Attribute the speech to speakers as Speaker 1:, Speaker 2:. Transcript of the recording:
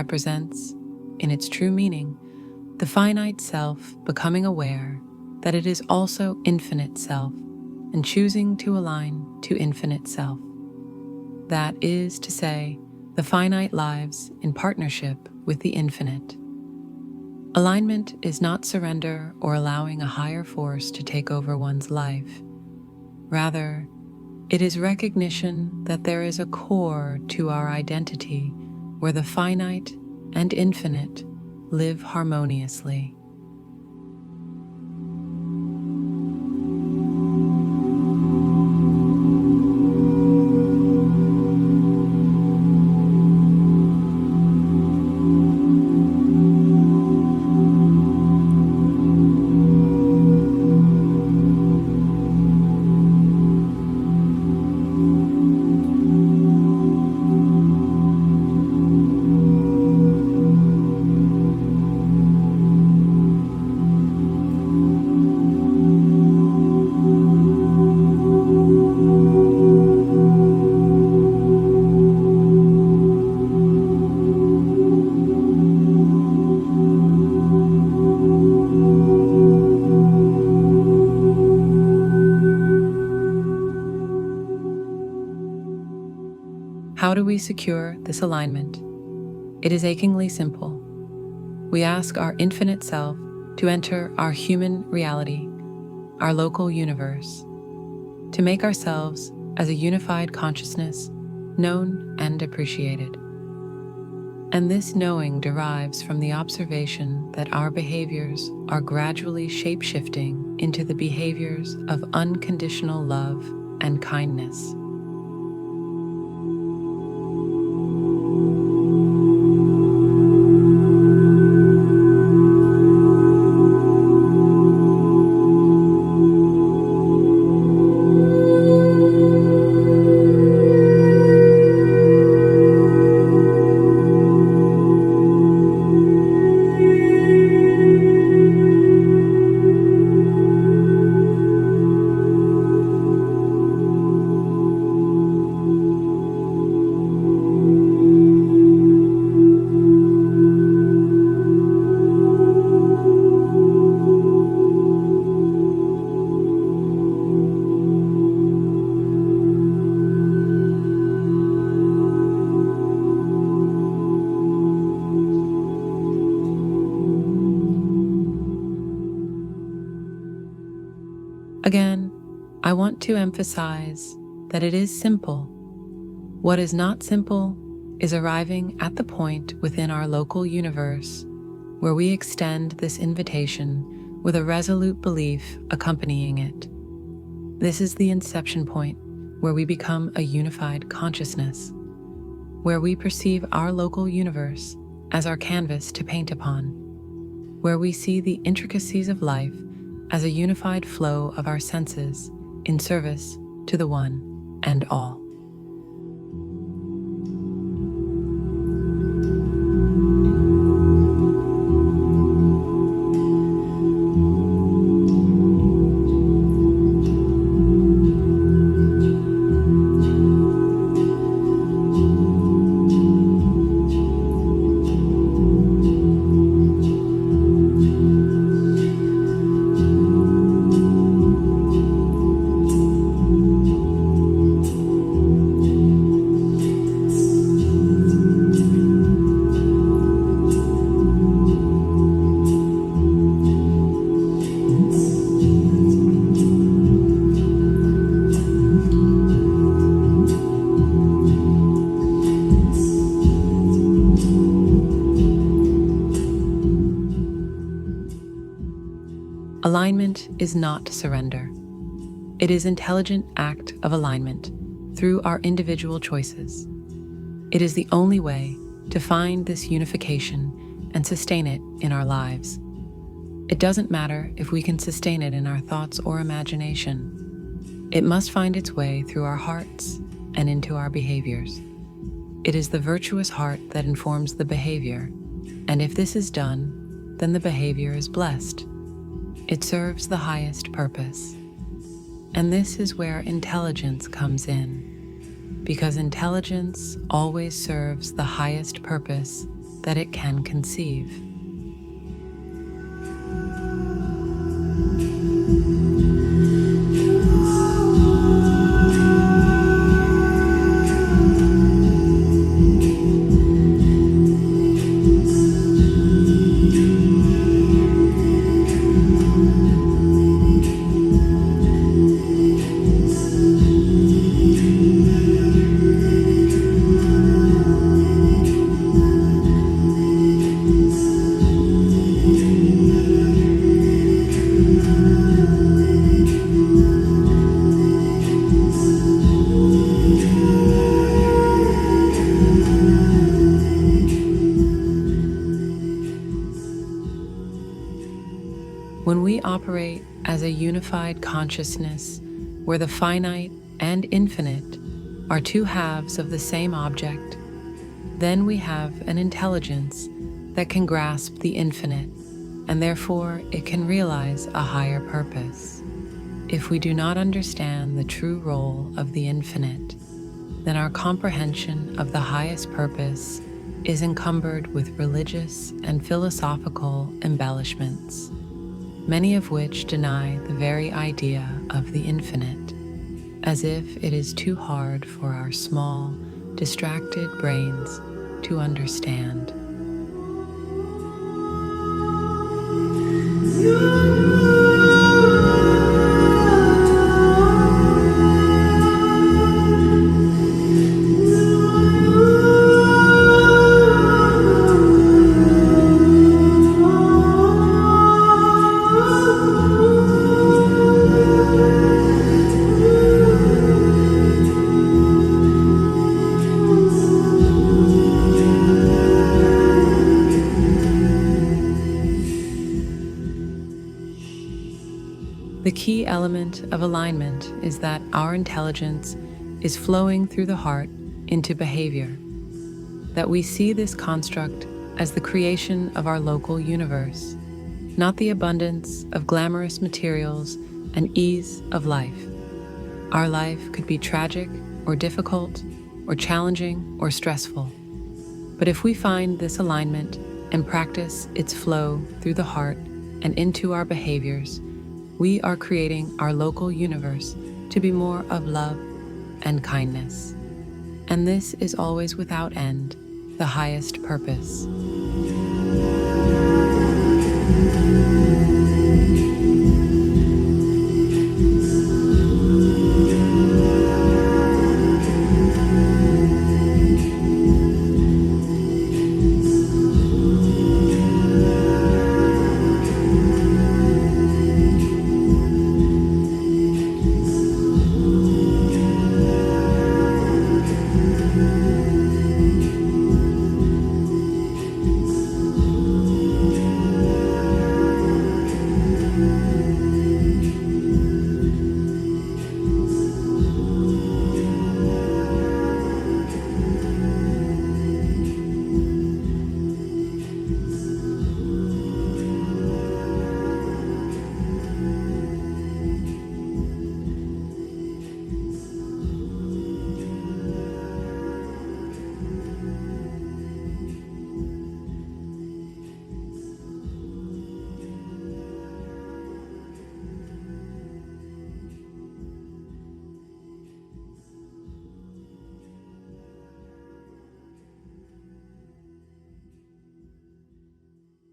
Speaker 1: represents, in its true meaning, the finite self becoming aware that it is also infinite self and choosing to align to infinite self. That is to say, the finite lives in partnership with the infinite. Alignment is not surrender or allowing a higher force to take over one's life. Rather, it is recognition that there is a core to our identity where the finite and infinite live harmoniously. How do we secure this alignment? It is achingly simple. We ask our infinite self to enter our human reality, our local universe, to make ourselves as a unified consciousness known and appreciated. And this knowing derives from the observation that our behaviors are gradually shape-shifting into the behaviors of unconditional love and kindness. Again, I want to emphasize that it is simple. What is not simple is arriving at the point within our local universe where we extend this invitation with a resolute belief accompanying it. This is the inception point where we become a unified consciousness, where we perceive our local universe as our canvas to paint upon, where we see the intricacies of life as a unified flow of our senses in service to the one and all. Alignment is not surrender. It is intelligent act of alignment through our individual choices. It is the only way to find this unification and sustain it in our lives. It doesn't matter if we can sustain it in our thoughts or imagination. It must find its way through our hearts and into our behaviors. It is the virtuous heart that informs the behavior, and if this is done, then the behavior is blessed. It serves the highest purpose. And this is where intelligence comes in, because intelligence always serves the highest purpose that it can conceive. When we operate as a unified consciousness, where the finite and infinite are two halves of the same object, then we have an intelligence that can grasp the infinite, and therefore it can realize a higher purpose. If we do not understand the true role of the infinite, then our comprehension of the highest purpose is encumbered with religious and philosophical embellishments, many of which deny the very idea of the infinite, as if it is too hard for our small, distracted brains to understand. The key element of alignment is that our intelligence is flowing through the heart into behavior, that we see this construct as the creation of our local universe, not the abundance of glamorous materials and ease of life. Our life could be tragic or difficult or challenging or stressful, but if we find this alignment and practice its flow through the heart and into our behaviors, we are creating our local universe to be more of love and kindness. And this is always without end, the highest purpose.